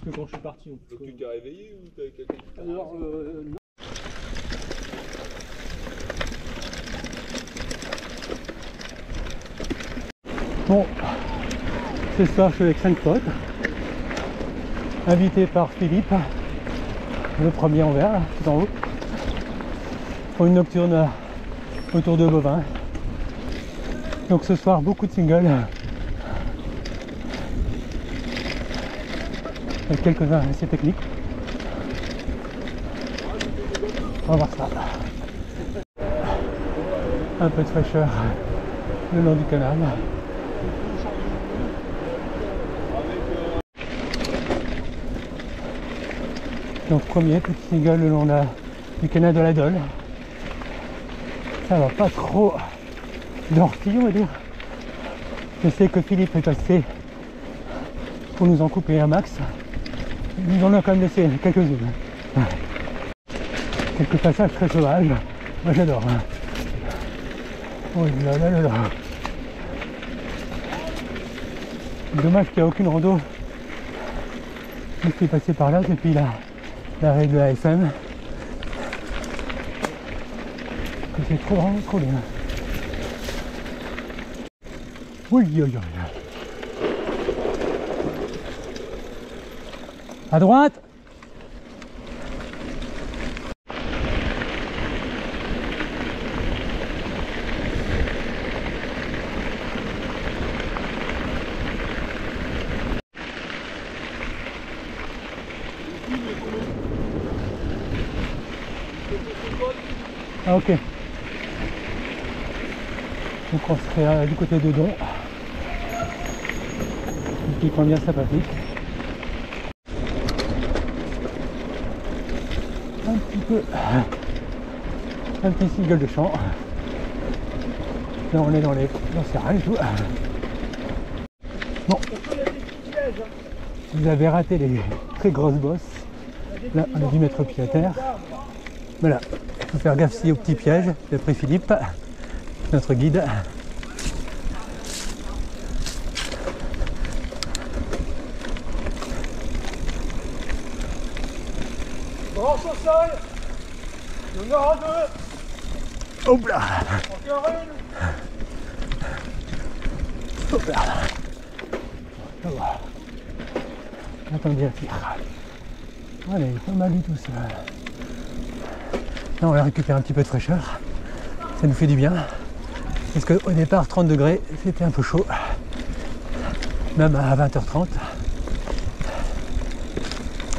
que quand je suis parti. Donc tu t'es réveillé ou t'avais quelqu'un qui t'a alors, non. Bon, ce soir je suis avec 5 potes, invité par Philippe, le premier en vert, là, tout en haut, pour une nocturne autour de Bovin. Donc ce soir beaucoup de singles, avec quelques-uns assez techniques. On va voir ça. Un peu de fraîcheur le long du canal. Donc premier petit single le long du canal de la Dole. Ça va pas trop d'ortie, on va dire. Je sais que Philippe est passé pour nous en couper un max. Nous en a quand même laissé quelques-unes. Quelques passages très sauvages. Moi j'adore. Oui, là. Dommage qu'il n'y a aucune rando qui fait passer par là depuis la règle de la FM. C'est vraiment trop bien. Oui. À droite. Ah ok. Donc on serait du côté de Don. Qui prend bien sympathique. Un petit single de chant. Là on est dans c'est rien du tout. Bon. Vous avez raté les très grosses bosses. Là on a dû mettre pied à terre. Voilà. Il faut faire gaffe aussi aux petits pièges d'après Philippe, notre guide. Branche au sol. Il y en aura deux. Hop là. Encore une. Hop là. Ça va. Attendez à tirer. Voilà, il est pas mal du tout ça. Là on va récupérer un petit peu de fraîcheur. Ça nous fait du bien. Parce qu'au départ 30 degrés, c'était un peu chaud. Même à 20h30.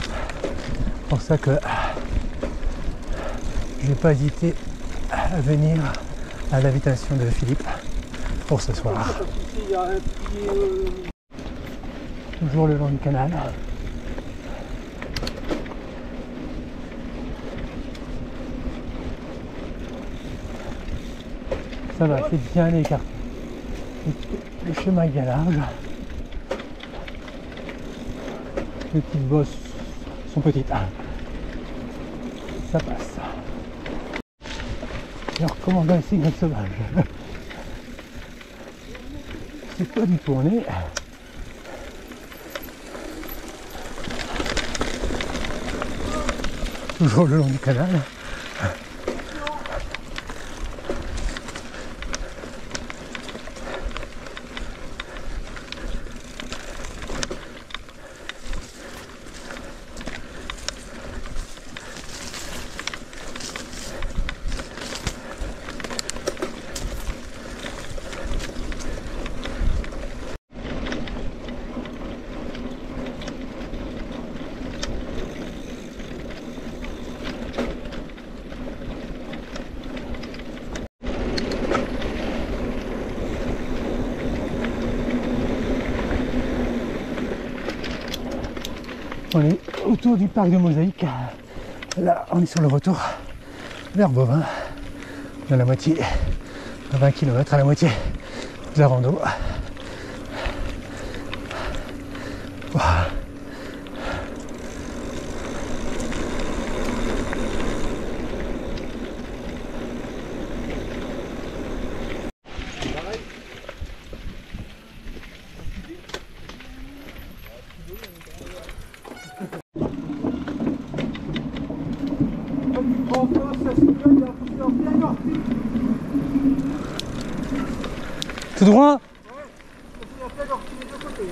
C'est pour ça que je n'ai pas hésité à venir à l'invitation de Philippe pour ce soir. Toujours le long du canal. Ça va, c'est bien écarté. Le chemin est bien large. Les petites bosses sont petites. Ça passe. Alors comment un signal sauvage? C'est pas du tout on est. Toujours le long du canal. On est autour du parc de Mosaïque. Là, on est sur le retour vers Bovin. On est à la moitié, à 20 km, à la moitié de la rando. Wow. droit. Il a fait leur petit de côté.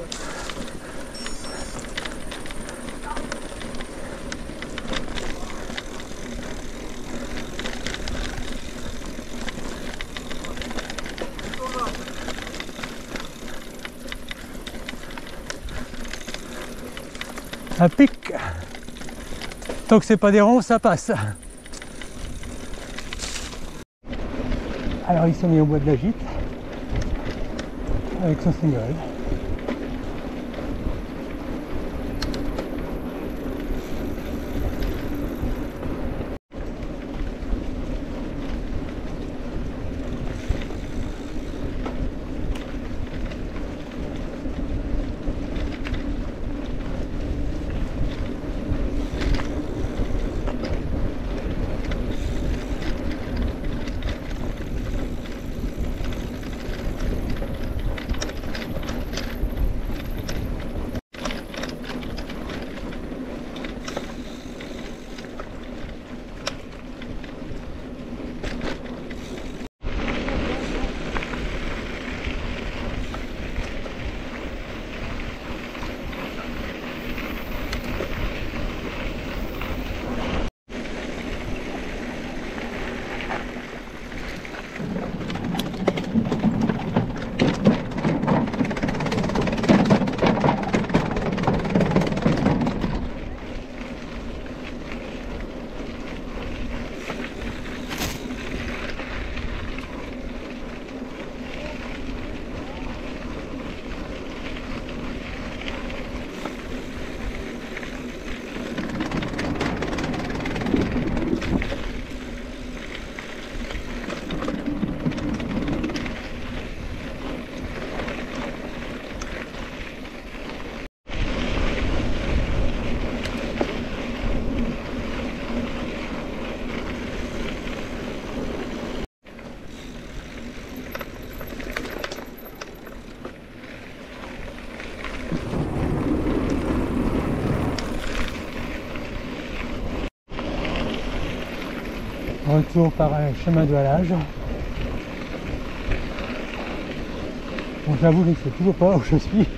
Un pic. Tant que c'est pas des ronds, ça passe. Alors ici on est au bois de la Gîte avec son single. Retour par un chemin de halage. Bon, j'avoue, je ne sais toujours pas où je suis.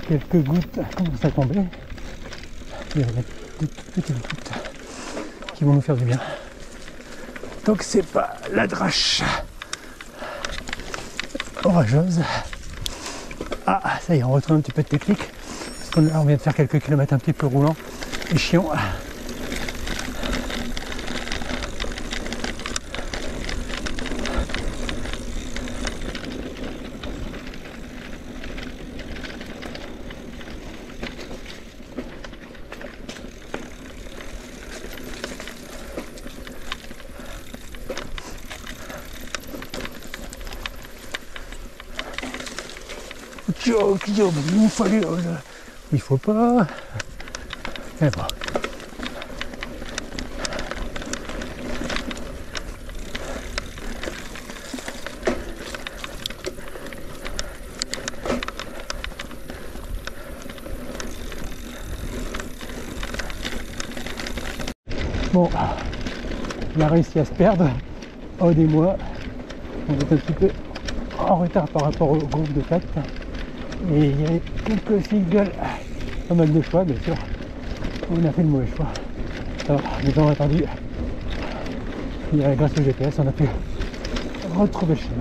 Quelques gouttes commencent à tomber. Il y a des toutes petites gouttes qui vont nous faire du bien. Donc c'est pas la drache orageuse. Ah, ça y est, on retrouve un petit peu de technique. Parce qu'on vient de faire quelques kilomètres un petit peu roulants et chiants. Il faut pas. Et bon. Bon, il a réussi à se perdre. Aidez-moi. On est un petit peu en retard par rapport au groupe de 4. Et il y a quelques singles, pas mal de choix bien sûr. On a fait le mauvais choix. Alors, les gens ont attendu. Et grâce au GPS, on a pu retrouver le chemin.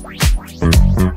We'll be right back.